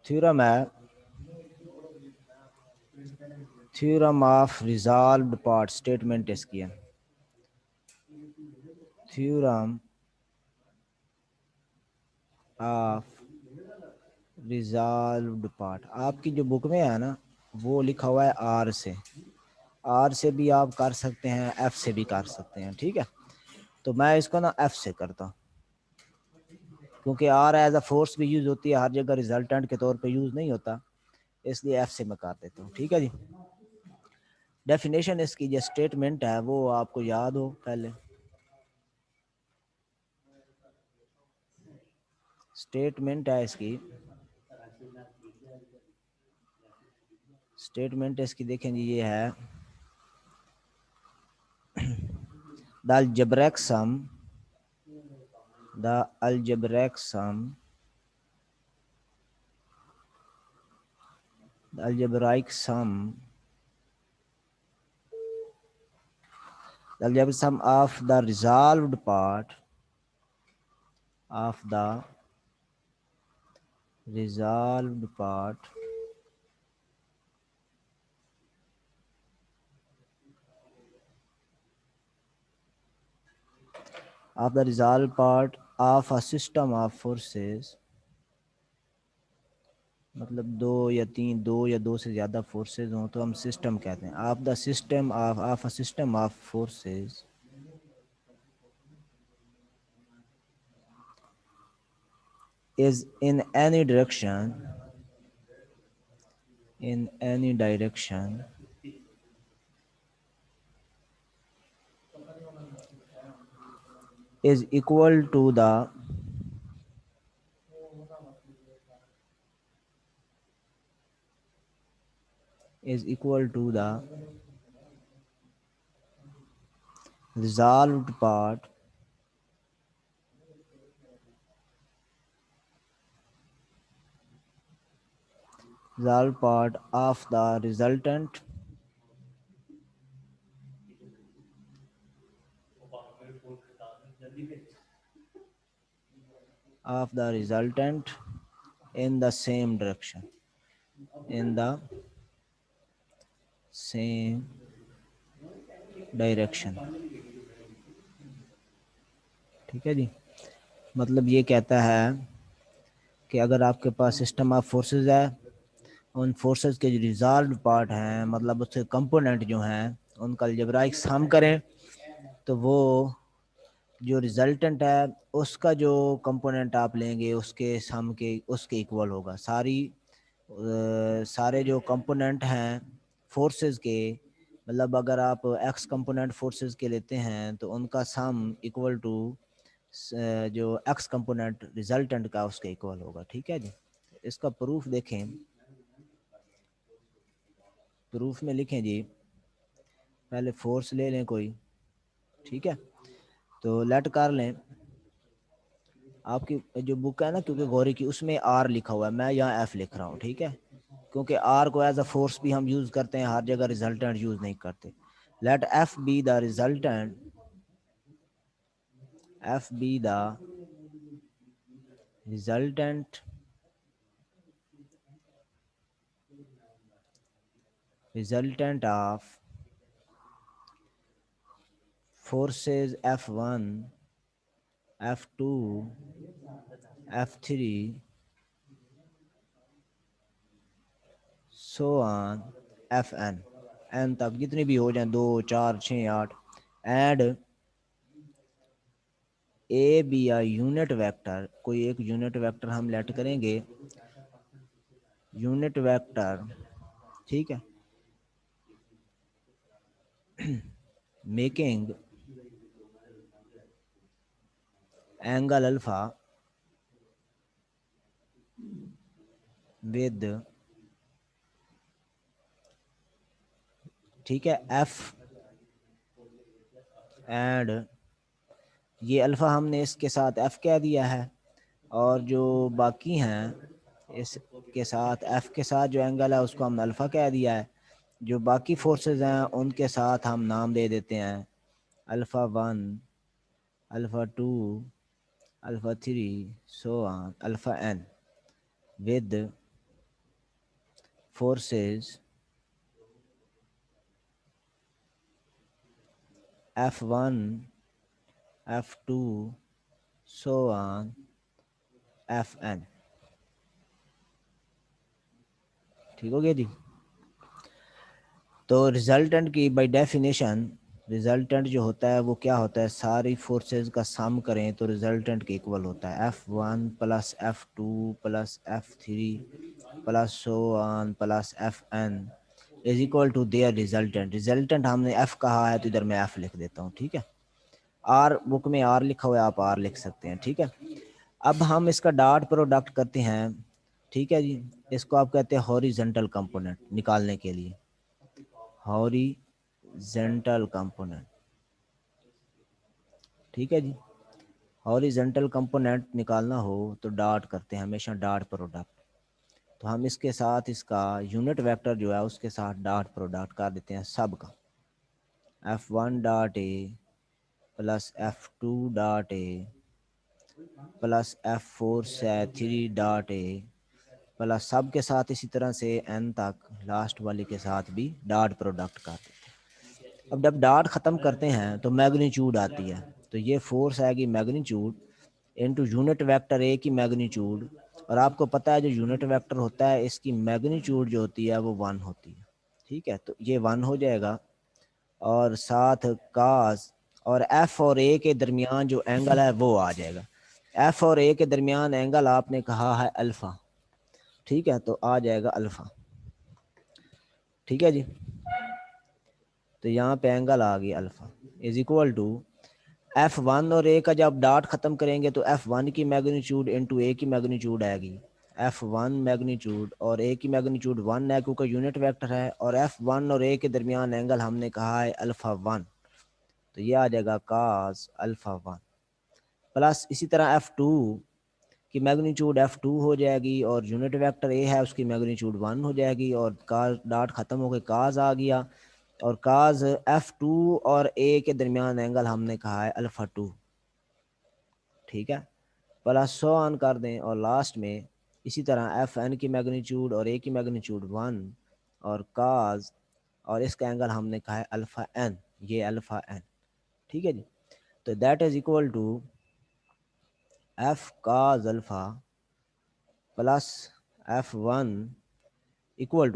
Theorem है, theorem of resolved part, statement इसकी है, थ्योरम ऑफ रिजॉल्व्ड पार्ट। आपकी जो बुक में है ना वो लिखा हुआ है आर से, आर से भी आप कर सकते हैं, एफ से भी कर सकते हैं, ठीक है। तो मैं इसको ना एफ से करता हूँ, क्योंकि आर एज अ फोर्स भी यूज होती है, हर जगह रिजल्टेंट के तौर पे यूज नहीं होता, इसलिए एफ से मैं कर देता हूँ, ठीक है जी। डेफिनेशन इसकी जो स्टेटमेंट है वो आपको याद हो पहले, स्टेटमेंट है इसकी, स्टेटमेंट इसकी देखें जी, ये है the algebraic sum, the algebraic sum, the algebraic sum, the algebraic sum of the resolved part of the resolved part of the resolved part of a system of forces, मतलब दो या दो से ज़्यादा फोर्सेज हों तो हम सिस्टम कहते हैं, of the system of a system of forces is in any direction, in any direction is equal to the is equal to the resolved part resolved part of the resultant of the resultant in the same direction, in the same direction, ठीक है जी। मतलब ये कहता है कि अगर आपके पास system of forces है, उन फोर्सेस के जो रिजॉल्व पार्ट हैं, मतलब उसके कंपोनेंट जो हैं उनका अलजेब्राइक सम करें, तो वो जो रिजल्टेंट है उसका जो कंपोनेंट आप लेंगे उसके सम के उसके इक्वल होगा। सारे जो कंपोनेंट हैं फोर्सेस के, मतलब अगर आप एक्स कंपोनेंट फोर्सेस के लेते हैं तो उनका सम इक्वल टू जो एक्स कंपोनेंट रिजल्टेंट का उसके इक्वल होगा, ठीक है जी। इसका प्रूफ देखें, प्रूफ में लिखें जी, पहले फोर्स ले लें कोई, ठीक है। तो लेट कर लें, आपकी जो बुक है ना क्योंकि गौरी की, उसमें आर लिखा हुआ है, मैं यहाँ एफ लिख रहा हूँ, ठीक है, क्योंकि आर को एज अ फोर्स भी हम यूज करते हैं, हर जगह रिजल्टेंट यूज नहीं करते। Let F B the resultant, F B the resultant, resultant of forces F1, F2, F3 so on Fn, N तक जितनी भी हो जाए, 2 4 6 8, and A B I unit vector, कोई एक यूनिट वेक्टर हम लेट करेंगे, यूनिट वेक्टर, ठीक है, मेकिंग एंगल अल्फा विद, ठीक है, एफ एंड, ये अल्फा हमने इसके साथ एफ कह दिया है, और जो बाकी हैं इसके साथ एफ के साथ जो एंगल है उसको हमने अल्फा कह दिया है। जो बाकी फोर्सेस हैं उनके साथ हम नाम दे देते हैं alpha 1, alpha 2, alpha 3 so on alpha N with forces F1 F2 so on Fn। ठीक हो गया जी। तो रिजल्टेंट की बाय डेफिनेशन रिजल्टेंट जो होता है वो क्या होता है, सारी फोर्सेस का सम करें तो रिजल्टेंट के इक्वल होता है F1 plus F2 plus F3 plus so on plus Fn is equal to their resultant. Resultant हमने F कहा है तो इधर मैं F लिख देता हूँ, ठीक है। आर बुक में आर लिखा हुआ है, आप आर लिख सकते हैं, ठीक है। अब हम इसका डॉट प्रोडक्ट करते हैं, ठीक है जी। इसको आप कहते हैं हॉरिजेंटल कंपोनेंट निकालने के लिए, हॉरिजेंटल कंपोनेंट, ठीक है जी। हॉरिजेंटल कंपोनेंट निकालना हो तो डॉट करते हैं हमेशा, डॉट प्रोडक्ट। तो हम इसके साथ इसका यूनिट वेक्टर जो है उसके साथ डॉट प्रोडक्ट कर देते हैं सब का, F1 dot A plus F2 dot A plus F4 से 3 डॉट ए प्लस सब के साथ इसी तरह से n तक लास्ट वाले के साथ भी डॉट प्रोडक्ट कर देते हैं। अब जब डॉट ख़त्म करते हैं तो मैग्नीट्यूड आती है, तो ये फोर्स आएगी magnitude into unit vector A की मैग्नीट्यूड। और आपको पता है जो यूनिट वेक्टर होता है इसकी मैग्नीट्यूड जो होती है वो 1 होती है, ठीक है। तो ये 1 हो जाएगा और साथ कास और एफ और ए के दरमियान जो एंगल है वो आ जाएगा। एफ और ए के दरमियान एंगल आपने कहा है अल्फ़ा, ठीक है, तो आ जाएगा अल्फ़ा, ठीक है जी। तो यहाँ पे एंगल आ गई alpha is equal to F1 और ए का जब डॉट ख़त्म करेंगे तो F1 की मैग्नीट्यूड इंटू ए की मैग्नीट्यूड आएगी। F1 मैग्नीट्यूड और ए की मैग्नीट्यूड 1 है क्योंकि यूनिट वेक्टर है, और F1 और ए के दरमियान एंगल हमने कहा है अल्फ़ा 1, तो ये आ जाएगा कास अल्फ़ा 1 प्लस इसी तरह F2 की मैग्नीट्यूड F2 हो जाएगी और यूनिट वेक्टर ए है उसकी मैग्नीट्यूड 1 हो जाएगी, और काज डॉट ख़त्म हो गए काज आ गया, और काज F2 और ए के दरमियान एंगल हमने कहा है अल्फ़ा 2, ठीक है। प्लस सो ऑन कर दें और लास्ट में इसी तरह Fn की मैग्नीट्यूड और ए की मैग्नीट्यूड 1 और काज और इसका एंगल हमने कहा है अल्फ़ा एन, ये अल्फ़ा एन, ठीक है जी। तो that is equal to F cos alpha plus F1 equal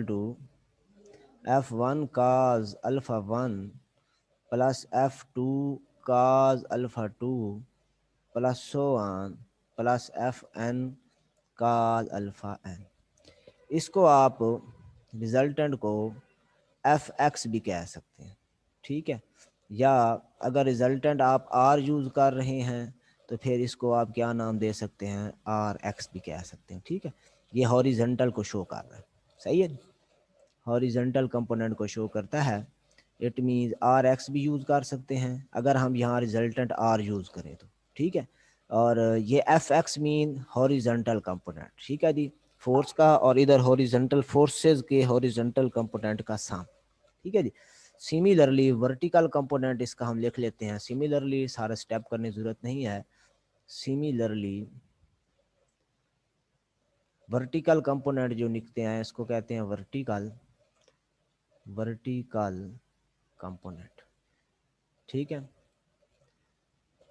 to F1 cos alpha 1 plus F2 cos alpha 2 plus so on plus Fn cos alpha N. इसको आप रिजल्टेंट को F x भी कह सकते हैं, ठीक है। या अगर रिजल्टेंट आप आर यूज़ कर रहे हैं तो फिर इसको आप क्या नाम दे सकते हैं, आर एक्स भी कह सकते हैं, ठीक है। ये हॉरिजेंटल को शो कर रहा है, सही है। हॉरिजेंटल कंपोनेंट को शो करता है, इट मीन्स आर एक्स भी यूज़ कर सकते हैं अगर हम यहाँ रिजल्टेंट आर यूज़ करें तो, ठीक है। और ये F x mean horizontal component, ठीक है जी, फोर्स का, और इधर हॉरिजेंटल फोर्सेस के हॉरिजेंटल कंपोनेंट का सम, ठीक है जी। सिमिलरली वर्टिकल कंपोनेंट इसका हम लिख लेते हैं, सिमिलरली सारा स्टेप करने की जरूरत नहीं है। सिमिलरली वर्टिकल कंपोनेंट जो लिखते हैं इसको कहते हैं वर्टिकल कंपोनेंट, ठीक है।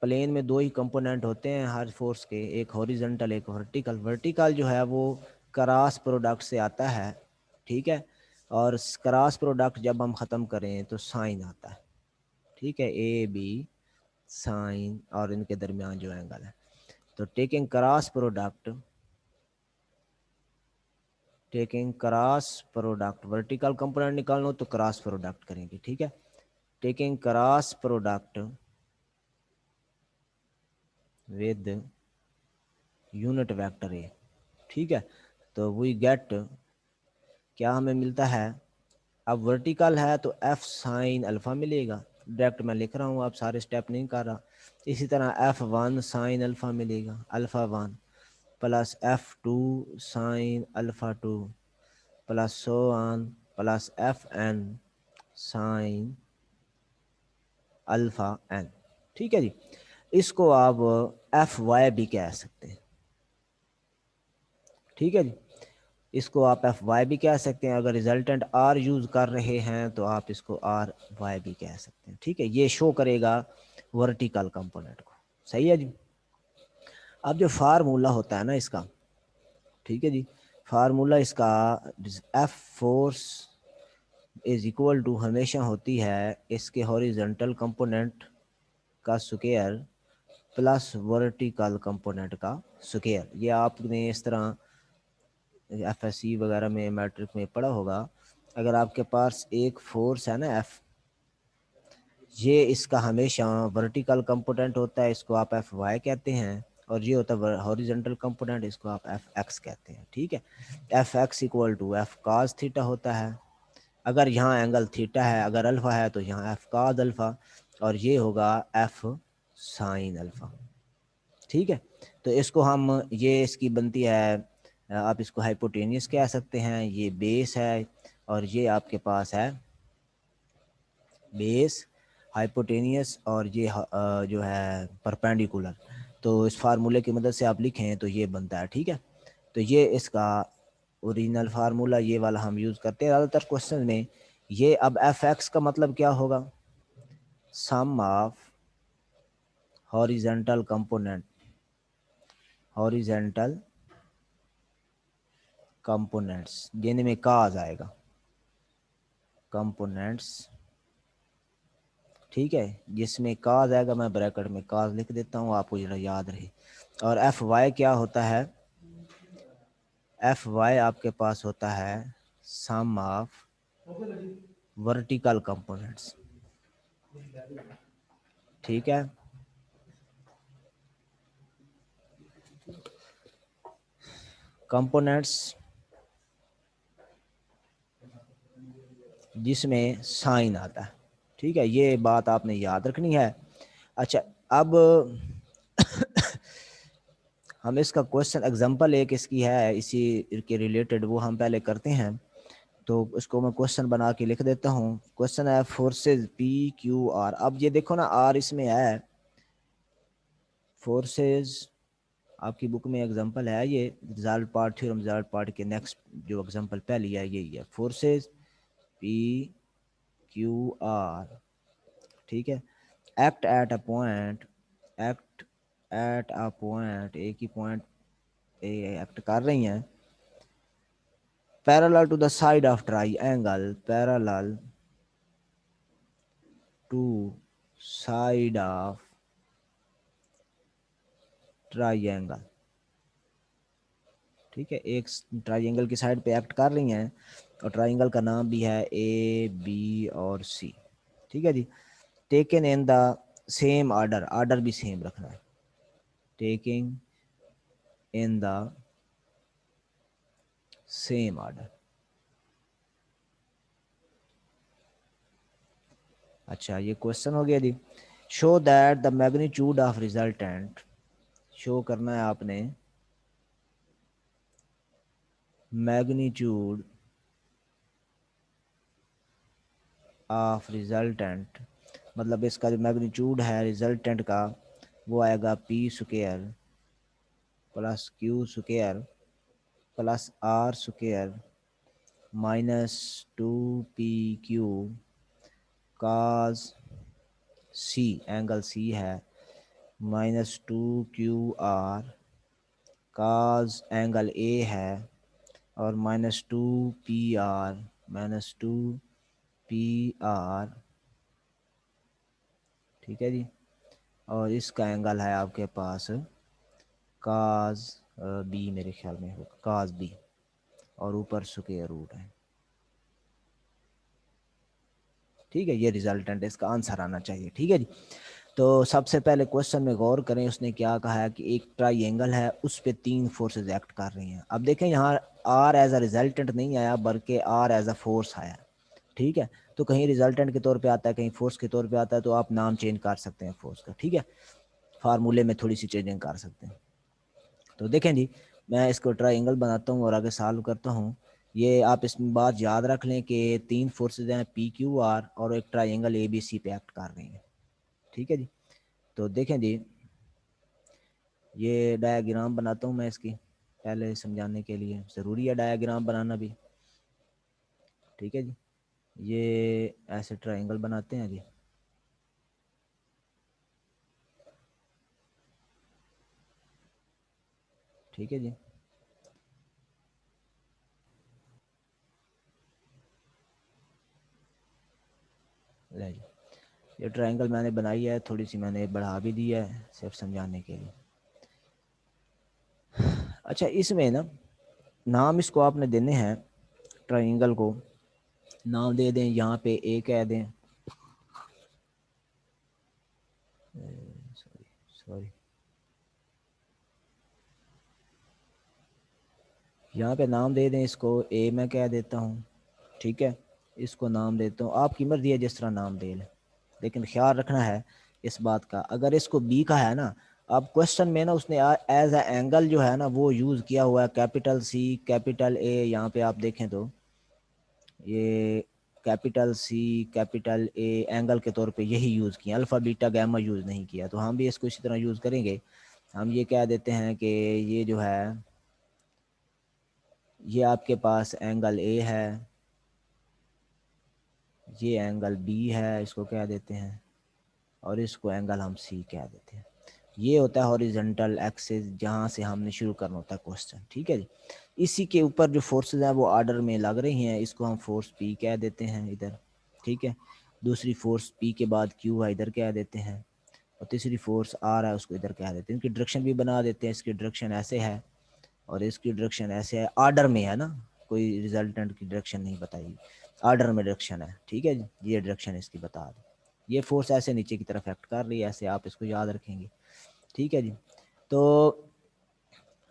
प्लेन में दो ही कंपोनेंट होते हैं हर फोर्स के, एक हॉरिजॉन्टल एक वर्टिकल। वर्टिकल जो है वो क्रॉस प्रोडक्ट से आता है, ठीक है। और क्रॉस प्रोडक्ट जब हम ख़त्म करें तो साइन आता है, ठीक है, ए बी साइन और इनके दरमियान जो एंगल है। तो taking cross product vertical component निकालना हो तो क्रॉस प्रोडक्ट करेंगे, ठीक है। Taking cross product with unit vector A, ठीक है। तो वी गेट, क्या हमें मिलता है, अब वर्टिकल है तो एफ साइन अल्फ़ा मिलेगा, डायरेक्ट मैं लिख रहा हूँ, आप सारे स्टेप नहीं कर रहा। इसी तरह F1 साइन अल्फ़ा मिलेगा, alpha 1 plus F2 sine alpha 2 plus so on plus Fn sine alpha N, ठीक है जी। इसको आप एफ वाई भी कह सकते हैं, ठीक है जी। इसको आप एफ वाई भी कह सकते हैं। अगर रिजल्टेंट आर यूज़ कर रहे हैं तो आप इसको आर वाई भी कह सकते हैं। ठीक है, ये शो करेगा वर्टिकल कंपोनेंट को। सही है जी। अब जो फार्मूला होता है ना इसका, ठीक है जी, फार्मूला इसका F force is equal to हमेशा होती है इसके हॉरिजॉन्टल कंपोनेंट का स्क्वायर प्लस वर्टिकल कंपोनेंट का स्क्वायर। ये आपने इस तरह एफएससी वगैरह में मैट्रिक में पढ़ा होगा। अगर आपके पास एक फोर्स है ना एफ, ये इसका हमेशा वर्टिकल कंपोनेंट होता है, इसको आप एफ वाई कहते हैं, और ये होता है हॉरिजॉन्टल कंपोनेंट, इसको आप एफ एक्स कहते हैं। ठीक है, F X equal to F cos theta होता है। अगर यहाँ एंगल थीटा है, अगर अल्फा है तो यहाँ एफ काज अल्फा, और ये होगा एफ साइन अल्फा। ठीक है, तो इसको हम, ये इसकी बनती है, आप इसको हाइपोटेनियस कह सकते हैं, ये बेस है, और ये आपके पास है बेस हाइपोटेनियस, और ये जो है परपेंडिकुलर। तो इस फार्मूले की मदद से आप लिखें तो ये बनता है। ठीक है, तो ये इसका ओरिजिनल फार्मूला ये वाला हम यूज़ करते हैं ज़्यादातर क्वेश्चन में। ये अब एफ एक्स का मतलब क्या होगा, sum of horizontal component, horizontal components जिनमें काज आएगा, कंपोनेंट्स, ठीक है, जिसमें काज आएगा, मैं ब्रैकेट में काज लिख देता हूँ आपको जरा याद रहे। और एफ वाई क्या होता है, एफ वाई आपके पास होता है सम ऑफ वर्टिकल कंपोनेंट्स। ठीक है, कंपोनेंट्स जिसमें साइन आता है। ठीक है, ये बात आपने याद रखनी है। अच्छा, अब हम इसका क्वेश्चन एग्जांपल एक इसकी है इसी के रिलेटेड, वो हम पहले करते हैं। तो इसको मैं क्वेश्चन बना के लिख देता हूँ। क्वेश्चन है फोर्सेस पी क्यू आर। अब ये देखो ना, आर इसमें है, फोर्सेस आपकी बुक में एग्जांपल है, ये result part theorem result part के नेक्स्ट जो एग्जांपल पहली है यही है, फोर्सेस पी क्यू आर। ठीक है, act at a point, act at a point, एक ही पॉइंट एक्ट कर रही हैं, parallel to the side of triangle, parallel to side of triangle. ठीक है, एक ट्राइंगल की साइड पे एक्ट कर रही हैं, और ट्राइंगल का नाम भी है ए बी और सी। ठीक है जी, taken in the same order, order भी सेम रखना है, taking in the same order. अच्छा, ये क्वेश्चन हो गया जी। Show that the magnitude of resultant, show करना है आपने मैग्नीट्यूड ऑफ रिजल्टेंट, मतलब इसका जो मैग्नीट्यूड है रिजल्टेंट का, वो आएगा P square plus Q square plus R square minus 2PQ cos C, angle C है, minus 2QR cause angle A है, और -2PR, -2PR। ठीक है जी, और इसका एंगल है आपके पास काज बी, मेरे ख्याल में होगा काज बी, और ऊपर स्क्वायर रूट है। ठीक है, ये रिजल्टेंट, इसका आंसर आना चाहिए। ठीक है जी, तो सबसे पहले क्वेश्चन में गौर करें, उसने क्या कहा है कि एक ट्राइंगल है, उस पे 3 फोर्सेस एक्ट कर रही हैं। अब देखें यहाँ आर एज अ रिजल्टेंट नहीं आया, बल्कि आर एज अ फोर्स आया। ठीक है, तो कहीं रिजल्टेंट के तौर पे आता है, कहीं फोर्स के तौर पे आता है, तो आप नाम चेंज कर सकते हैं फोर्स का। ठीक है, फार्मूले में थोड़ी सी चेंजिंग कर सकते हैं। तो देखें जी, मैं इसको ट्राइंगल बनाता हूँ और आगे सॉल्व करता हूँ। ये आप इसमें बात याद रख लें कि 3 फोर्सेज हैं पी क्यू आर, और एक ट्राइंगल ए बी सी पे एक्ट कर रही हैं। ठीक है जी, तो देखें जी, ये डायग्राम बनाता हूँ मैं इसकी। पहले समझाने के लिए, ज़रूरी है डायग्राम बनाना भी। ठीक है जी, ये ऐसे ट्रायंगल बनाते हैं जी। ठीक है जी, ले जी, ये ट्रायंगल मैंने बनाई है, थोड़ी सी मैंने बढ़ा भी दी है सिर्फ समझाने के लिए। अच्छा, इसमें ना नाम इसको आपने देने हैं, ट्रायंगल को नाम दे दें, यहाँ पे ए कह दें, सॉरी सॉरी, यहाँ पे नाम दे दें इसको, ए मैं कह देता हूँ। ठीक है, इसको नाम देता हूँ, आपकी मर्जी है जिस तरह नाम दे लें, लेकिन ख्याल रखना है इस बात का, अगर इसको बी का है ना, अब क्वेश्चन में ना उसने एज ए एंगल जो है ना वो यूज़ किया हुआ है, कैपिटल सी कैपिटल ए, यहाँ पे आप देखें तो ये capital C capital A angle के तौर पे यही यूज़ किया, अल्फ़ा बीटा गैमा यूज़ नहीं किया। तो हम भी इसको इसी तरह यूज़ करेंगे, हम ये कह देते हैं कि ये जो है ये आपके पास एंगल ए है, ये एंगल बी है, इसको कह देते हैं, और इसको एंगल हम सी कह देते हैं। ये होता है हॉरिजॉन्टल एक्सिस, जहाँ से हमने शुरू करना होता है क्वेश्चन। ठीक है जी, इसी के ऊपर जो फोर्सेस हैं वो आर्डर में लग रही हैं, इसको हम फोर्स पी कह देते हैं इधर। ठीक है, दूसरी फोर्स पी के बाद क्यू है, इधर कह देते हैं, और तीसरी फोर्स आर है, उसको इधर कह देते हैं। इनकी डायरेक्शन भी बना देते हैं, इसकी डायरेक्शन ऐसे है और इसकी डायरेक्शन ऐसे है, आर्डर में है ना, कोई रिजल्टेंट की डायरेक्शन नहीं बताई, आर्डर में डायरेक्शन है। ठीक है जी, ये डायरेक्शन इसकी बता दें, ये फोर्स ऐसे नीचे की तरफ एक्ट कर रही है, ऐसे आप इसको याद रखेंगे। ठीक है जी, तो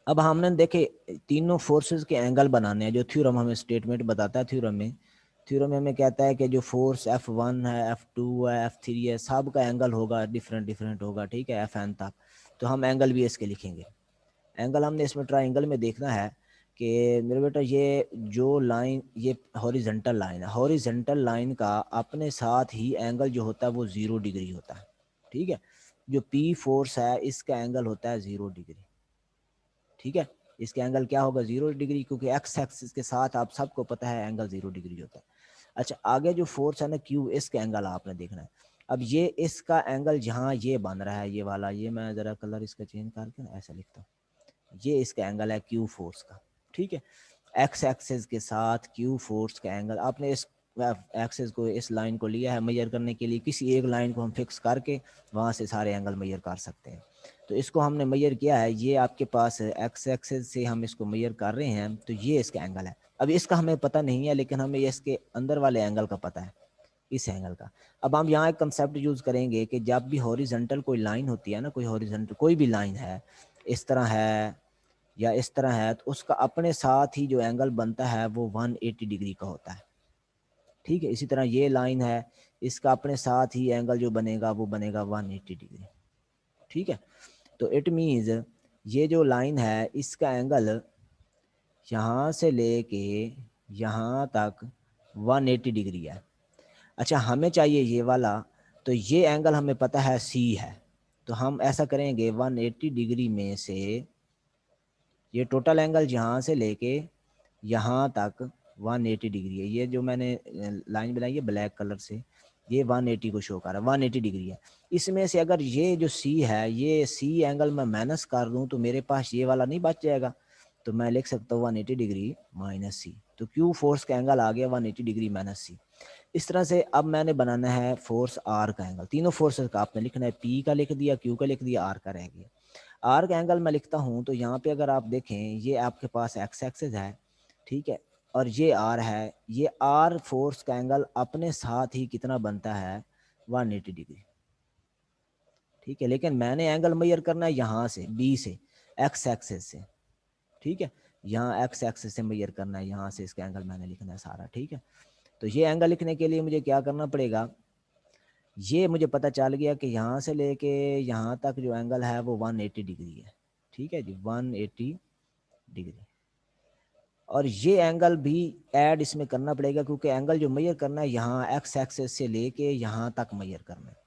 अब हमने देखे तीनों फोर्सेस के एंगल बनाने हैं, जो थ्योरम हमें स्टेटमेंट बताता है, थ्योरम में हमें कहता है कि जो फोर्स F1 है, F2 है, F3 है, सब का एंगल होगा डिफरेंट डिफरेंट होगा। ठीक है, Fn तक, तो हम एंगल भी इसके लिखेंगे। एंगल हमने इसमें ट्राइंगल में देखना है कि मेरे बेटा ये जो लाइन, ये हॉरिजेंटल लाइन है, हॉरिजेंटल लाइन का अपने साथ ही एंगल जो होता है वो 0 डिग्री होता है। ठीक है, जो पी फोर्स है इसका एंगल होता है 0 डिग्री। ठीक है, इसका एंगल क्या होगा, 0 डिग्री, क्योंकि एक्स एक्सिस के साथ आप सबको पता है एंगल 0 डिग्री होता है। अच्छा, आगे जो फोर्स है ना क्यू, इसका एंगल आपने देखना है। अब ये इसका एंगल जहाँ ये बन रहा है, ये वाला, ये मैं ज़रा कलर इसका चेंज करके ना ऐसा लिखता हूँ, ये इसका एंगल है क्यू फोर्स का। ठीक है, एक्स एक्सिस के साथ क्यू फोर्स का एंगल, आपने इस एक्सिस को, इस लाइन को लिया है मेजर करने के लिए, किसी एक लाइन को हम फिक्स करके वहाँ से सारे एंगल मेजर कर सकते हैं। तो इसको हमने मेजर किया है, ये आपके पास एक्स एक्सिस से हम इसको मेजर कर रहे हैं, तो ये इसका एंगल है। अब इसका हमें पता नहीं है, लेकिन हमें इसके अंदर वाले एंगल का पता है, इस एंगल का। अब हम यहाँ एक कंसेप्ट यूज करेंगे कि जब भी हॉरिजॉन्टल कोई लाइन होती है ना, कोई हॉरिजॉन्टल कोई भी लाइन है, इस तरह है या इस तरह है, तो उसका अपने साथ ही जो एंगल बनता है वो 180 डिग्री का होता है। ठीक है, इसी तरह ये लाइन है, इसका अपने साथ ही एंगल जो बनेगा वो बनेगा 180 डिग्री। ठीक है, तो इट मीन्स ये जो लाइन है इसका एंगल यहाँ से लेके यहाँ तक 180 डिग्री है। अच्छा, हमें चाहिए ये वाला, तो ये एंगल हमें पता है सी है, तो हम ऐसा करेंगे 180 डिग्री में से ये टोटल एंगल यहाँ से लेके यहाँ तक 180 डिग्री है, ये जो मैंने लाइन बनाई है ब्लैक कलर से, ये 180 को शो कर रहा है, 180 डिग्री है। इसमें से अगर ये जो सी है, ये सी एंगल मैं माइनस कर दूं तो मेरे पास ये वाला नहीं बच जाएगा, तो मैं लिख सकता हूँ 180 डिग्री माइनस सी, तो क्यू फोर्स का एंगल आ गया 180 डिग्री माइनस सी। इस तरह से अब मैंने बनाना है फोर्स आर का एंगल, तीनों फोर्सेस का आपने लिखना है, पी का लिख दिया, क्यू का लिख दिया, आर का रह गया। आर का एंगल मैं लिखता हूँ, तो यहाँ पे अगर आप देखें ये आपके पास एक्स एक्सिस है, ठीक है, और ये आर है, ये आर फोर्स का एंगल अपने साथ ही कितना बनता है 180 डिग्री। ठीक है, लेकिन मैंने एंगल मेजर करना है यहाँ से बी से, एक्स एक्सिस से। ठीक है, यहाँ एक्स एक्सिस से मेजर करना है, यहाँ से इसका एंगल मैंने लिखना है सारा। ठीक है, तो ये एंगल लिखने के लिए मुझे क्या करना पड़ेगा, ये मुझे पता चल गया कि यहाँ से लेके यहाँ तक जो एंगल है वो 180 डिग्री है। ठीक है जी, 180 डिग्री, और ये एंगल भी ऐड इसमें करना पड़ेगा, क्योंकि एंगल जो मेजर करना है यहाँ एक्स एक्सिस से लेके यहाँ तक मेजर करना है।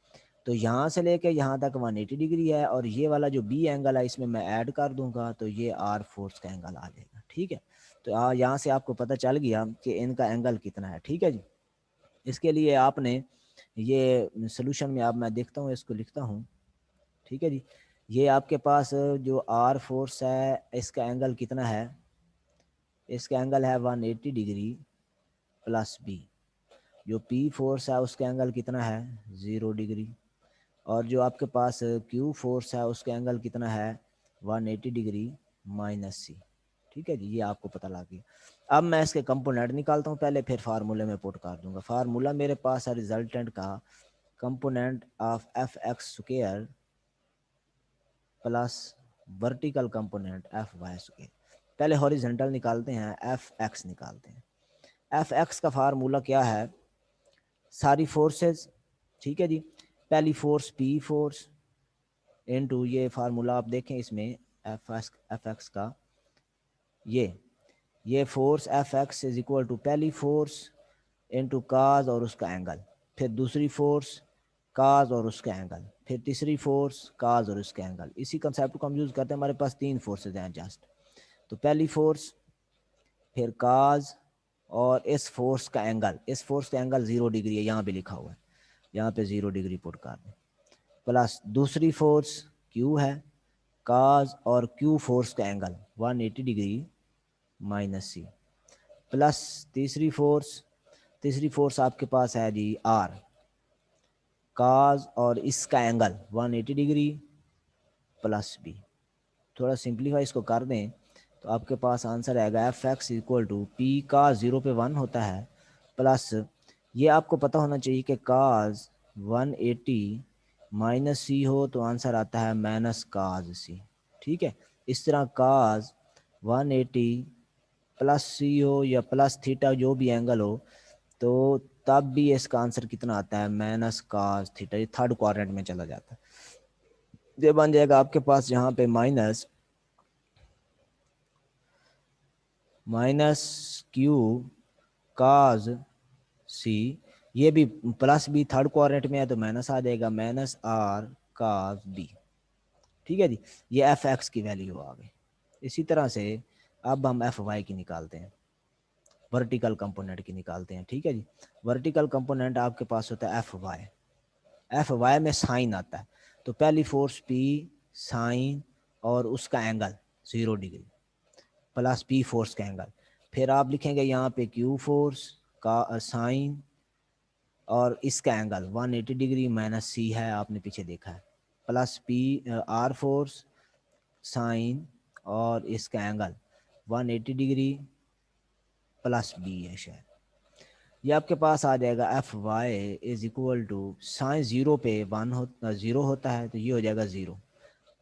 तो यहाँ से लेके यहाँ तक 180 डिग्री है, और ये वाला जो बी एंगल है इसमें मैं ऐड कर दूंगा तो ये आर फोर्स का एंगल आ जाएगा। ठीक है, तो यहाँ से आपको पता चल गया कि इनका एंगल कितना है। ठीक है जी, इसके लिए आपने ये सोल्यूशन में, अब मैं देखता हूँ इसको लिखता हूँ। ठीक है जी, ये आपके पास जो आर फोर्स है इसका एंगल कितना है, इसका एंगल है 180 डिग्री प्लस बी। जो पी फोर्स है उसका एंगल कितना है 0 डिग्री, और जो आपके पास क्यू फोर्स है उसका एंगल कितना है 180 डिग्री माइनस सी। ठीक है जी, ये आपको पता लग गया। अब मैं इसके कंपोनेंट निकालता हूँ पहले, फिर फार्मूले में पुट कर दूंगा। फार्मूला मेरे पास है रिजल्टेंट का component of F X square plus vertical component F Y square. पहले हॉरिजेंटल निकालते हैं, एफ एक्स निकालते हैं। एफ एक्स का फार्मूला क्या है, सारी फोर्सेस। ठीक है जी, पहली फोर्स पी फोर्स इनटू, ये फार्मूला आप देखें इसमें एफ एक्स का, ये force F X is equal to पहली फोर्स इनटू काज और उसका एंगल, फिर दूसरी फोर्स काज और उसका एंगल, फिर तीसरी फोर्स काज और उसका एंगल। इसी कंसेप्ट को हम यूज करते हैं, हमारे पास 3 फोर्सेज हैं जस्ट। तो पहली फोर्स, फिर काज, और इस फोर्स का एंगल, इस फोर्स का एंगल 0 डिग्री है, यहाँ पे लिखा हुआ है, यहाँ पे 0 डिग्री पुट कर दें। प्लस दूसरी फोर्स क्यू है, काज और क्यू फोर्स का angle 180 degree minus C. Plus तीसरी फोर्स आपके पास है जी आर, काज और इसका एंगल 180 डिग्री प्लस बी। थोड़ा सिंप्लीफाई इसको कर दें तो आपके पास आंसर आएगा F X equal to P cos 0 पे 1 होता है, प्लस ये आपको पता होना चाहिए कि काज 180 माइनस सी हो तो आंसर आता है माइनस काज सी। ठीक है, इस तरह काज 180 प्लस सी हो या प्लस थीटा, जो भी एंगल हो, तो तब भी इसका आंसर कितना आता है माइनस काज थीटा। ये थर्ड क्वाड्रेंट में चला जाता है। ये बन जाएगा आपके पास यहाँ पे माइनस क्यू काज सी, ये भी प्लस बी थर्ड क्वाड्रेंट में है तो माइनस आ जाएगा माइनस आर काज बी। ठीक है जी, ये एफ एक्स की वैल्यू आ गई। इसी तरह से अब हम एफ वाई की निकालते हैं, वर्टिकल कंपोनेंट की निकालते हैं। ठीक है जी, वर्टिकल कंपोनेंट आपके पास होता है एफ वाई में साइन आता है, तो पहली फोर्स पी साइन और उसका angle 0 degree plus P force का एंगल, फिर आप लिखेंगे यहाँ पे क्यू फोर्स का साइन और इसका एंगल 180 डिग्री माइनस सी है, आपने पीछे देखा है, plus P R force sine और इसका एंगल 180 डिग्री प्लस बी है शायद। ये आपके पास आ जाएगा F Y is equal to sine 0 पे 0 होता है तो ये हो जाएगा 0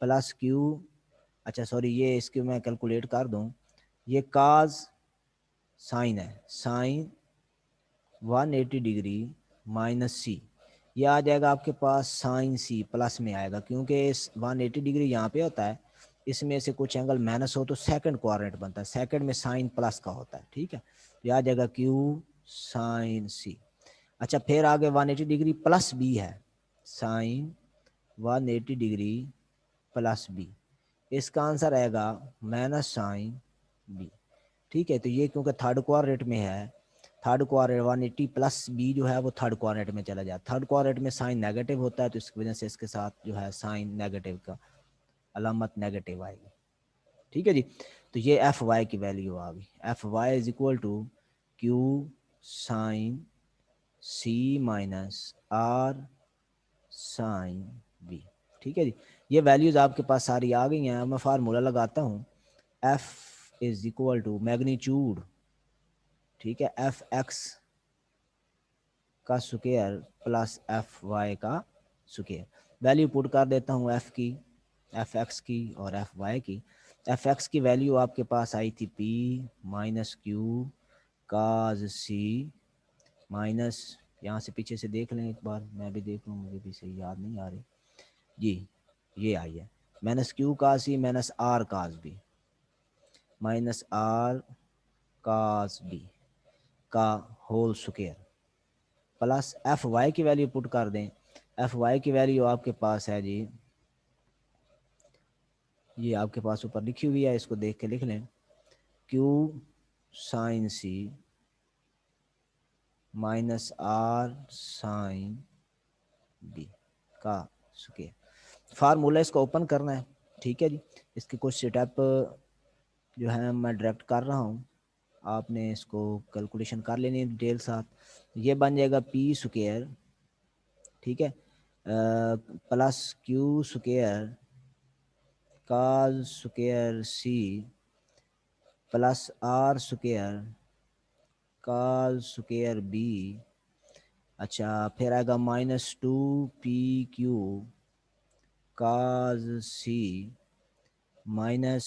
प्लस क्यू, अच्छा सॉरी, ये इसके मैं कैलकुलेट कर दूं, ये काज साइन है, साइन 180 डिग्री माइनस सी, ये आ जाएगा आपके पास साइन सी प्लस में आएगा, क्योंकि इस 180 डिग्री यहाँ पे होता है, इसमें से कुछ एंगल माइनस हो तो सेकंड क्वाड्रेंट बनता है, सेकंड में साइन प्लस का होता है। ठीक है, ये आ जाएगा क्यू साइन सी। अच्छा, फिर आगे 180 डिग्री प्लस बी है, साइन 180 डिग्री प्लस बी, इसका आंसर आएगा माइनस साइन बी। ठीक है, तो ये क्योंकि थर्ड क्वाड्रेंट में है, थर्ड क्वाड्रेंट 180 प्लस बी जो है वो थर्ड क्वाड्रेंट में चला जाता है, थर्ड क्वाड्रेंट में साइन नेगेटिव होता है तो इसकी वजह से इसके साथ जो है साइन नेगेटिव का अलामत नेगेटिव आएगी। ठीक है जी, तो ये एफ वाई की वैल्यू आ गई, F Y is equal to Q sine C minus R sine B. ठीक है जी, ये वैल्यूज आपके पास सारी आ गई हैं। मैं फार्मूला लगाता हूँ, F is equal to magnitude, ठीक है, एफ एक्स का स्क्वायर प्लस एफ वाई का स्क्वायर। वैल्यू पुट कर देता हूँ एफ की, एफ एक्स की और एफ वाई की। एफ एक्स की वैल्यू आपके पास आई थी P minus Q cos C minus, यहाँ से पीछे से देख लें एक बार, मैं भी देख लूँ, मुझे भी सही याद नहीं आ रही जी, ये आई है minus Q cos C minus R cos B minus R cos B का whole square plus F Y की वैल्यू पुट कर दें, एफ वाई की वैल्यू आपके पास है जी, ये आपके पास ऊपर लिखी हुई है, इसको देख के लिख लें। Q sine C minus R sine B का स्क्वायर। फार्मूला इसको ओपन करना है, ठीक है जी। इसके कुछ स्टेप जो है मैं डायरेक्ट कर रहा हूँ, आपने इसको कैलकुलेशन कर लेनी है डिटेल साथ। ये बन जाएगा पी स्क्वायर, ठीक है, plus Q square cos square C plus R square cos square B. अच्छा, फिर आएगा minus two P Q cos C minus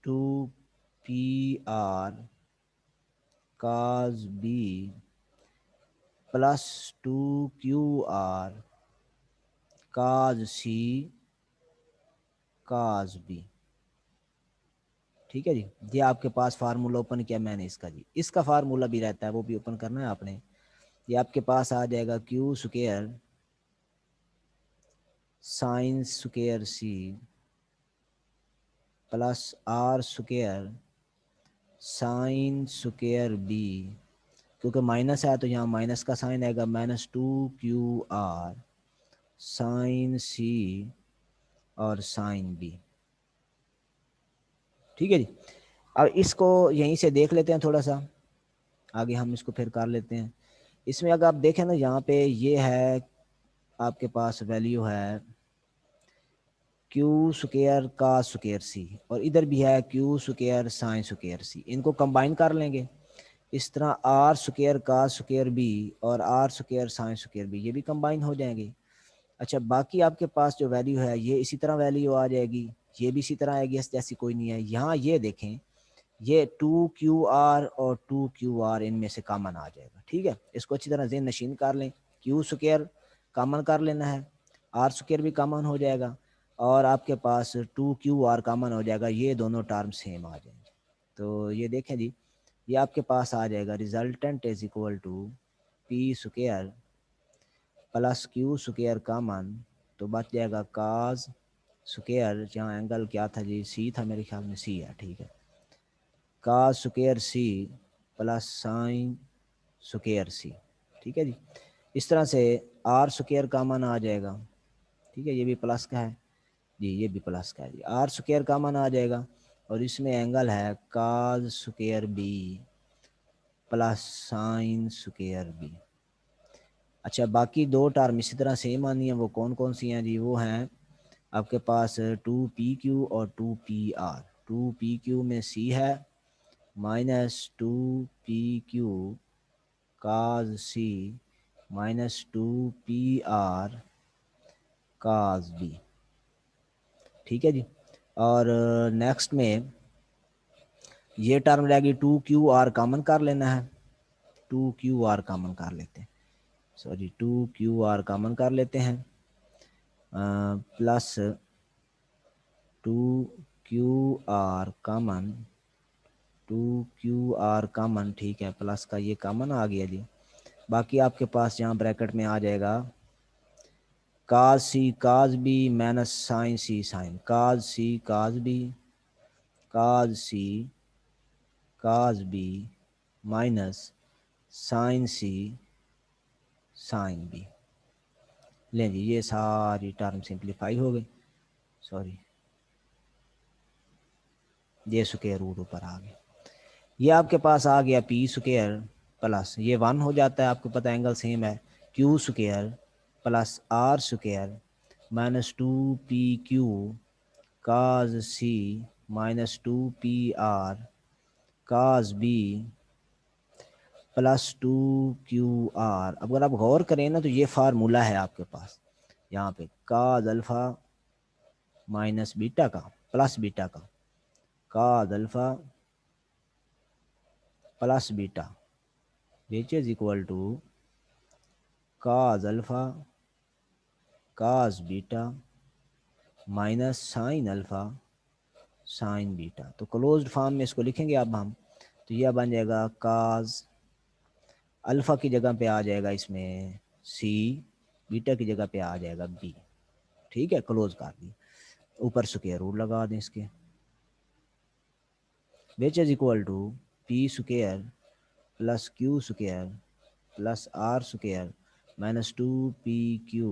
two P R cos B plus two Q R cos C cos B. ठीक है जी, ये आपके पास formula open किया मैंने इसका जी। इसका फार्मूला भी रहता है, वो भी ओपन करना है आपने। ये आपके पास आ जाएगा Q square sine square C plus R square sine square B, क्योंकि माइनस है तो यहाँ माइनस का साइन आएगा, minus two Q R sine C और साइन बी। ठीक है जी। अब इसको यहीं से देख लेते हैं, थोड़ा सा आगे हम इसको फिर कर लेते हैं। इसमें अगर आप देखें ना, यहाँ पे ये है आपके पास वैल्यू है क्यू स्क्वायर का स्क्वायर सी, और इधर भी है Q square sine square C. इनको कंबाइन कर लेंगे इस तरह, आर स्क्वायर का स्क्वायर बी और R square sine square B, ये भी कंबाइन हो जाएंगे। अच्छा, बाकी आपके पास जो वैल्यू है ये इसी तरह वैल्यू आ जाएगी, ये भी इसी तरह आएगी, जैसी कोई नहीं है। यहाँ ये देखें, ये टू क्यू आर और टू क्यू आर इनमें से कॉमन आ जाएगा। ठीक है, इसको अच्छी तरह ज़हन नशीन कर लें। क्यू स्क्वायर कॉमन कर लेना है, आर स्क्वायर भी कॉमन हो जाएगा, और आपके पास टू क्यू आर कॉमन हो जाएगा, ये दोनों टर्म सेम आ जाएंगे। तो ये देखें जी, ये आपके पास आ जाएगा resultant is equal to P square plus Q square common, तो बच जाएगा काज स्क्वायर, जहाँ एंगल क्या था जी, सी था मेरे ख्याल में, सी है, ठीक है, cos square C plus sine square C. ठीक है जी। इस तरह से आर स्क्वायर कॉमन आ जाएगा, ठीक है, ये भी प्लस का है जी, ये भी प्लस का है जी। आर स्क्वायर कॉमन आ जाएगा, और इसमें एंगल है cos square B plus sine square B. अच्छा, बाकी दो टर्म इसी तरह सेम आनी है, वो कौन कौन सी हैं जी, वो हैं आपके पास टू पी क्यू और two P R. Two P Q में सी है minus two P Q cos C minus two P R cos B. ठीक है जी। और नेक्स्ट में ये टर्म रहेगी टू क्यू आर कॉमन कर लेना है, टू क्यू आर कॉमन कर लेते हैं, sorry two Q R common कर लेते हैं, plus two Q R common, two Q R common, ठीक है, प्लस का ये कॉमन आ गया जी। बाकी आपके पास यहाँ ब्रैकेट में आ जाएगा काज C cos B minus sign सी साइन, काज सी काज बी काज C cos B minus sign सी साइन बी। लें जी, ये सारी टर्म सिंप्लीफाई हो गई, सॉरी ये स्क्वायर रूट ऊपर आ गया। ये आपके पास आ गया पी स्क्वायर प्लस, ये वन हो जाता है, आपको पता एंगल सेम है, Q square plus R square minus two P Q cos C minus two P R cos B plus two Q R. अब अगर आप गौर करें ना, तो ये फार्मूला है आपके पास यहाँ पे, काज अल्फ़ा माइनस बीटा का प्लस बीटा का, cos alpha plus beta which is equal to cos alpha cos beta minus sine alpha sine beta. तो क्लोज्ड फॉर्म में इसको लिखेंगे अब हम, तो यह बन जाएगा काज अल्फ़ा की जगह पे आ जाएगा इसमें सी बीटा की जगह पे आ जाएगा बी। ठीक है, क्लोज कर दिए, ऊपर स्क्वायर रूट लगा दें इसके, which is equal to P square plus Q square plus R square minus 2 PQ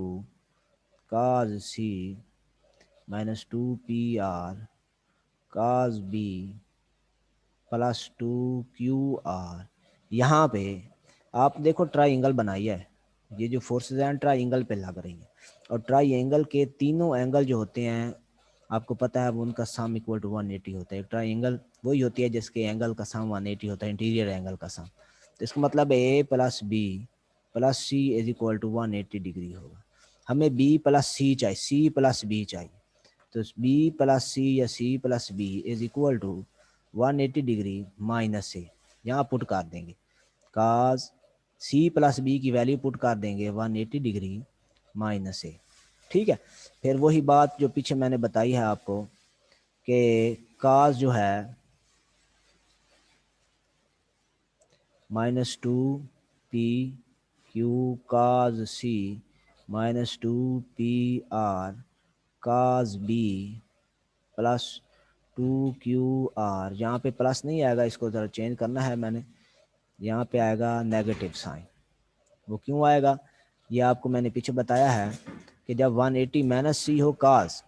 cos C minus 2 PR cos B plus 2 QR। यहाँ पे आप देखो ट्राइंगल बनाई है, ये जो फोर्सेज हैं ट्राइंगल पे लग रही है, और ट्राइंगल के तीनों एंगल जो होते हैं आपको पता है वो उनका सम इक्वल टू 180 होता है। ट्राइंगल वही होती है जिसके एंगल का सम 180 होता है, इंटीरियर एंगल का सम। तो इसका मतलब A plus B plus C is equal to 180 degree होगा। हमें बी प्लस सी चाहिए, सी प्लस बी चाहिए, तो बी प्लस सी या C plus B is equal to 180 degree minus A, यहाँ पुट कर देंगे काज सी प्लस बी की वैल्यू पुट कर देंगे 180 डिग्री माइनस ए। ठीक है, फिर वही बात जो पीछे मैंने बताई है आपको कि काज जो है -2 PQ काज सी -2 PR cos B plus 2 QR। यहाँ पे प्लस नहीं आएगा, इसको ज़रा चेंज करना है मैंने, यहाँ पे आएगा नेगेटिव साइन। वो क्यों आएगा, ये आपको मैंने पीछे बताया है कि जब 180 माइनस सी हो काज,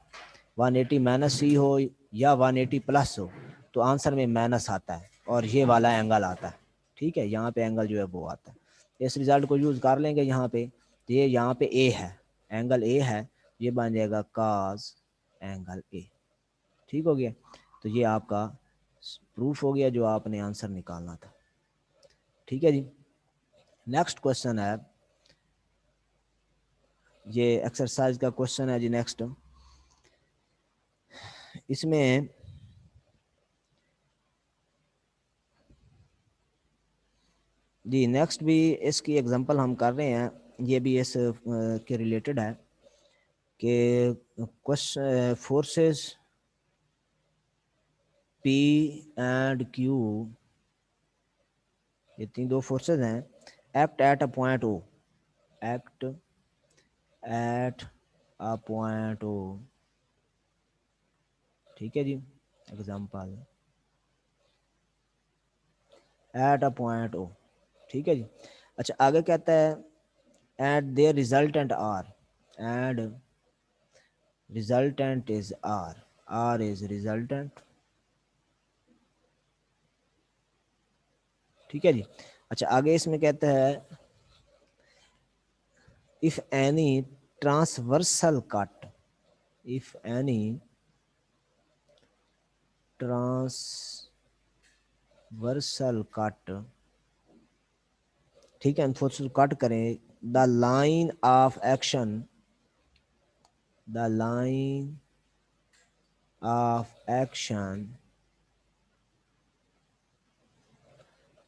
180 माइनस सी हो या 180 प्लस हो तो आंसर में माइनस आता है और ये वाला एंगल आता है। ठीक है, यहाँ पे एंगल जो है वो आता है, इस रिजल्ट को यूज़ कर लेंगे यहाँ पे। तो ये यहाँ पे ए है, एंगल ए है, ये बन जाएगा काज एंगल ए। ठीक हो गया, तो ये आपका प्रूफ हो गया जो आपने आंसर निकालना था। ठीक है जी, नेक्स्ट क्वेश्चन है, ये एक्सरसाइज का क्वेश्चन है जी नेक्स्ट। इसमें जी नेक्स्ट भी इसकी एग्जांपल हम कर रहे हैं, ये भी इस के रिलेटेड है कि question forces P and Q, ये तीन दो फोर्सेस हैं, act at a point O, act at a point O. ठीक है जी, example at a point O. ठीक है जी, अच्छा आगे कहता है and there resultant R, and resultant is R, R is resultant. ठीक है जी, अच्छा आगे इसमें कहता है if any transversal cut, if any transversal cut, ठीक है, फोर्स कट करें the line of action, the line of action,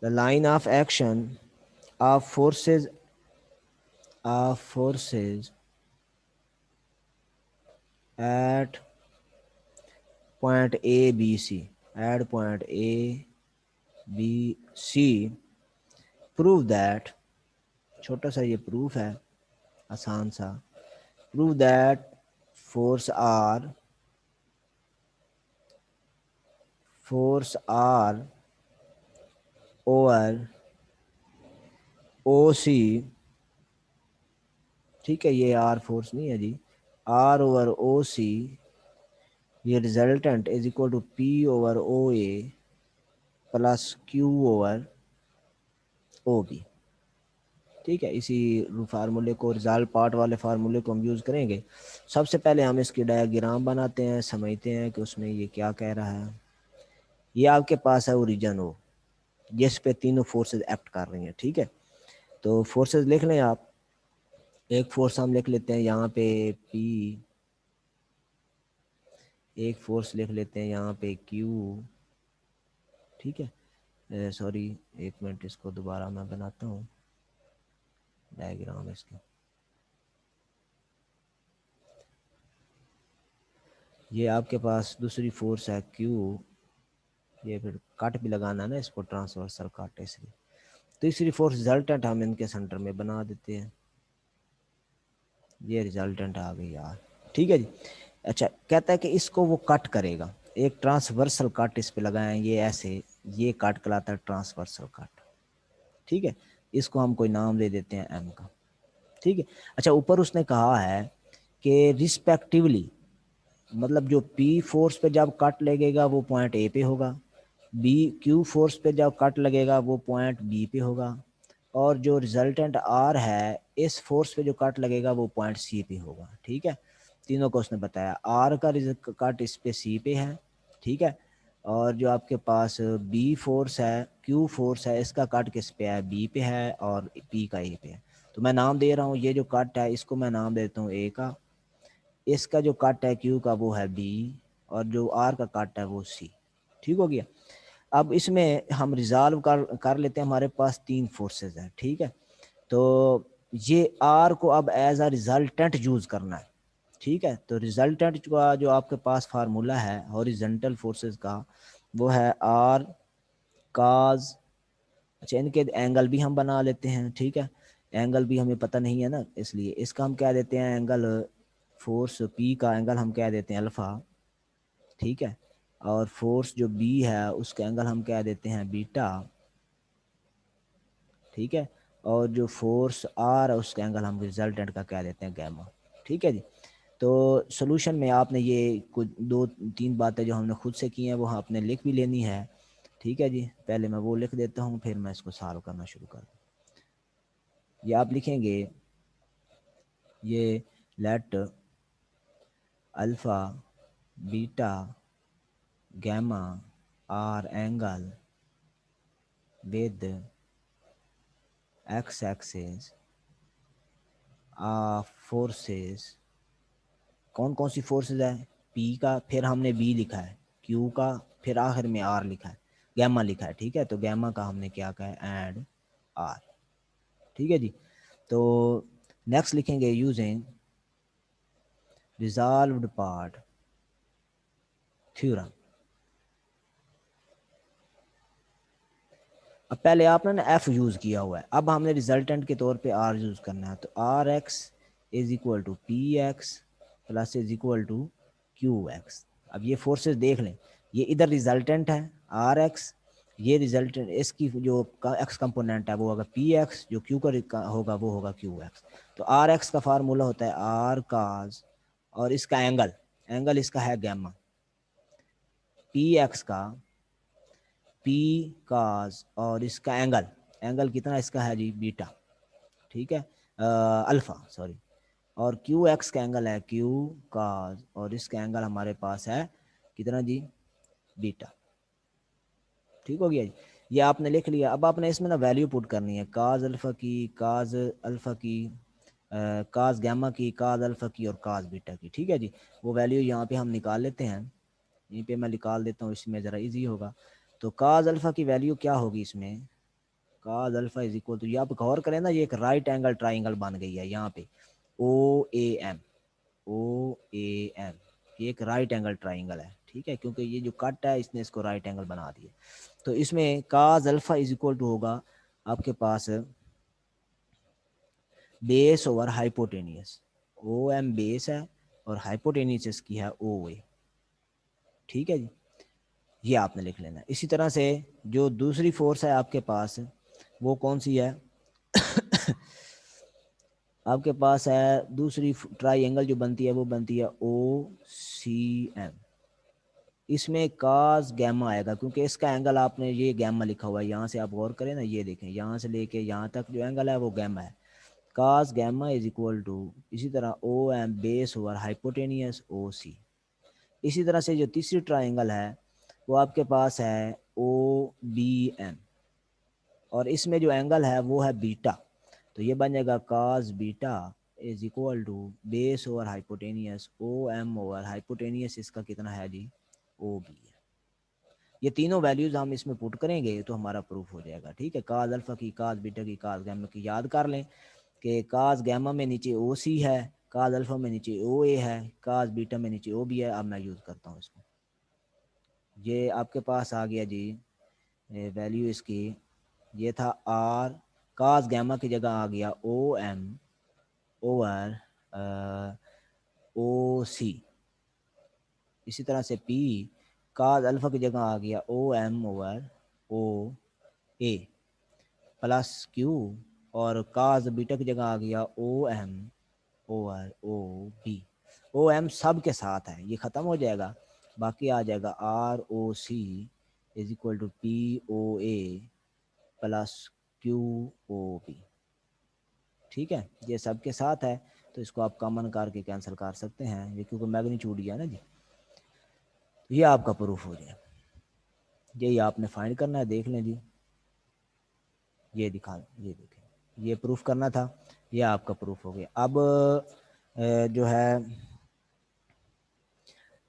the line of action of forces at point A B C, at point A B C prove that, छोटा सा ये proof है आसान सा, prove that force R over OC, ठीक है, ये are force नहीं है जी, आर ओवर ओ सी, ये resultant is equal to P over O A plus Q over O B. ठीक है, इसी फार्मूले को, रिजल्ट पार्ट वाले फार्मूले को हम यूज़ करेंगे। सबसे पहले हम इसकी डायग्राम बनाते हैं, समझते हैं कि उसमें ये क्या कह रहा है। ये आपके पास है ओरिजिन हो, जिस पे तीनों फोर्सेस एक्ट कर रही हैं। ठीक है, तो फोर्सेस लिख लें आप, एक फोर्स हम लिख लेते हैं यहाँ पे पी, एक फोर्स लिख लेते हैं यहाँ पे क्यू। ठीक है, सॉरी एक मिनट, इसको दोबारा मैं बनाता हूँ डायग्राम इसका। ये आपके पास दूसरी फोर्स है क्यू, ये फिर कट भी लगाना है ना इसको, ट्रांसवर्सल कट, इसलिए तीसरी फोर्स रिजल्टेंट हम इनके सेंटर में बना देते हैं। ये रिजल्टेंट आ गई यार, ठीक है जी। अच्छा, कहता है कि इसको वो कट करेगा, एक ट्रांसवर्सल कट इस पे लगाएं, ये ऐसे, ये कट कहलाता है ट्रांसवर्सल कट, ठीक है। इसको हम कोई नाम दे देते हैं एम का, ठीक है। अच्छा, ऊपर उसने कहा है कि रिस्पेक्टिवली, मतलब जो पी फोर्स पे जब कट लगेगा वो पॉइंट ए पे होगा, बी क्यू फोर्स पे जब कट लगेगा वो पॉइंट बी पे होगा, और जो रिजल्टेंट आर है इस फोर्स पे जो कट लगेगा वो पॉइंट सी पे होगा, ठीक है। तीनों को उसने बताया, आर का कट इस पे सी पे है, ठीक है। और जो आपके पास बी फोर्स है, क्यू फोर्स है, इसका कट किस पे है, बी पे है, और पी का ए पे है। तो मैं नाम दे रहा हूँ, ये जो कट है इसको मैं नाम देता हूँ ए का, इसका जो कट है क्यू का वो है बी, और जो आर का कट है वो सी, ठीक हो गया। अब इसमें हम रिजॉल्व कर लेते हैं, हमारे पास तीन फोर्सेस हैं, ठीक है। तो ये आर को अब एज अ रिजल्टेंट यूज करना है, ठीक है। तो रिजल्टेंट का जो आपके पास फार्मूला है हॉरिजॉन्टल फोर्सेस का, वो है आर काज, अच्छा इनके एंगल भी हम बना लेते हैं, ठीक है। एंगल भी हमें पता नहीं है ना, इसलिए इसका हम क्या देते हैं एंगल, फोर्स पी का एंगल हम क्या देते हैं अल्फा, ठीक है। और फोर्स जो बी है उसका एंगल हम क्या देते हैं बीटा, ठीक है। और जो फोर्स आर है उसका एंगल हम रिजल्टेंट का क्या देते हैं गैमा, ठीक है जी। तो सोल्यूशन में आपने ये कुछ दो तीन बातें जो हमने खुद से की हैं वो आपने लिख भी लेनी है, ठीक है जी। पहले मैं वो लिख देता हूँ, फिर मैं इसको सॉल्व करना शुरू कर दूँ। ये आप लिखेंगे, ये let alpha beta gamma are angle with X axis forces, कौन कौन सी फोर्सेस है, पी का, फिर हमने बी लिखा है, क्यू का, फिर आखिर में आर लिखा है, गैमा लिखा है, ठीक है। तो गैमा का हमने क्या कहा है एंड आर, ठीक है जी। तो नेक्स्ट लिखेंगे यूजिंग रिजॉल्व्ड पार्ट थ्योरम। अब पहले आपने ना एफ यूज किया हुआ है, अब हमने रिजल्टेंट के तौर पे आर यूज करना है। तो R X is equal to P X plus is equal to Q X. अब ये फोर्सेस देख लें, ये इधर रिजल्टेंट है आर एक्स, ये रिजल्टेंट इसकी जो एक्स कंपोनेंट है वो होगा पी एक्स, जो क्यू का होगा वो होगा क्यू एक्स। तो आर एक्स का फार्मूला होता है आर काज, और इसका एंगल, एंगल इसका है गैमा, पी एक्स का पी काज, और इसका एंगल, एंगल कितना इसका है जी बीटा, ठीक है, अल्फा सॉरी। और क्यू एक्स का एंगल है क्यू काज, और इसका एंगल हमारे पास है कितना जी बीटा, ठीक हो गया जी। ये आपने लिख लिया। अब आपने इसमें ना वैल्यू पुट करनी है, काज अल्फा की, काज अल्फा की, काज गैमा की, काज अल्फा की, और काज बीटा की, ठीक है जी। वो वैल्यू यहाँ पे हम निकाल लेते हैं, यहीं पे मैं निकाल देता हूँ, इसमें ज़रा इजी होगा। तो काज अल्फा की वैल्यू क्या होगी इसमें, cos alpha is equal to, ये आप गौर करें ना, ये एक राइट एंगल ट्राइंगल बन गई है यहाँ पे, ओ A M, O A M, ये एक राइट एंगल ट्राइंगल है, ठीक है, क्योंकि ये जो कट है इसने इसको राइट एंगल बना दिया। तो इसमें cos alpha is equal to होगा आपके पास base over hypotenuse, O M base है और हाइपोटेनियस इसकी है ओ ए, ठीक है जी। ये आपने लिख लेना। इसी तरह से जो दूसरी फोर्स है आपके पास वो कौन सी है आपके पास है दूसरी ट्राइंगल जो बनती है वो बनती है ओ सी एम, इसमें काज गैमा आएगा क्योंकि इसका एंगल आपने ये गैमा लिखा हुआ है, यहाँ से आप गौर करें ना, ये देखें यहाँ से लेके यहाँ तक जो एंगल है वो गैमा है, cos gamma is equal to, इसी तरह O M base over hypotenuse O C. इसी तरह से जो तीसरी ट्राइंगल है वो आपके पास है ओ बी एम, और इसमें जो एंगल है वो है बीटा, तो ये बन जाएगा cos beta is equal to base over hypotenuse O M over hypotenuse, इसका कितना है जी ओ बी है। ये तीनों वैल्यूज हम इसमें पुट करेंगे तो हमारा प्रूफ हो जाएगा, ठीक है। काज अल्फा की, काज बीटा की, काज गैमा की, याद कर लें कि काज गैमा में नीचे ओ सी है, काज अल्फा में नीचे ओ ए है, काज बीटा में नीचे ओ बी है। अब मैं यूज़ करता हूँ इसको, ये आपके पास आ गया जी वैल्यू इसकी, ये था आर, काज गैमा की जगह आ गया O M over O C. इसी तरह से पी काज अल्फा की जगह आ गया O M over O A plus Q, और काज बीटा की जगह आ गया O M over O B. O M सब के साथ है, ये ख़त्म हो जाएगा, बाकी आ जाएगा R O C is equal to P O A plus Q O B. ठीक है, ये सब के साथ है, तो इसको आप कॉमन करके कैंसिल कर सकते हैं, ये क्योंकि मैग्नीट्यूड ही है ना जी। तो ये आपका प्रूफ हो जाए, यही आपने फाइंड करना है, देख लें जी, ये दिखा, ये देखें, ये प्रूफ करना था, ये आपका प्रूफ हो गया। अब जो है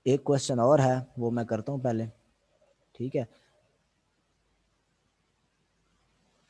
एक क्वेश्चन और है, वो मैं करता हूँ पहले, ठीक है।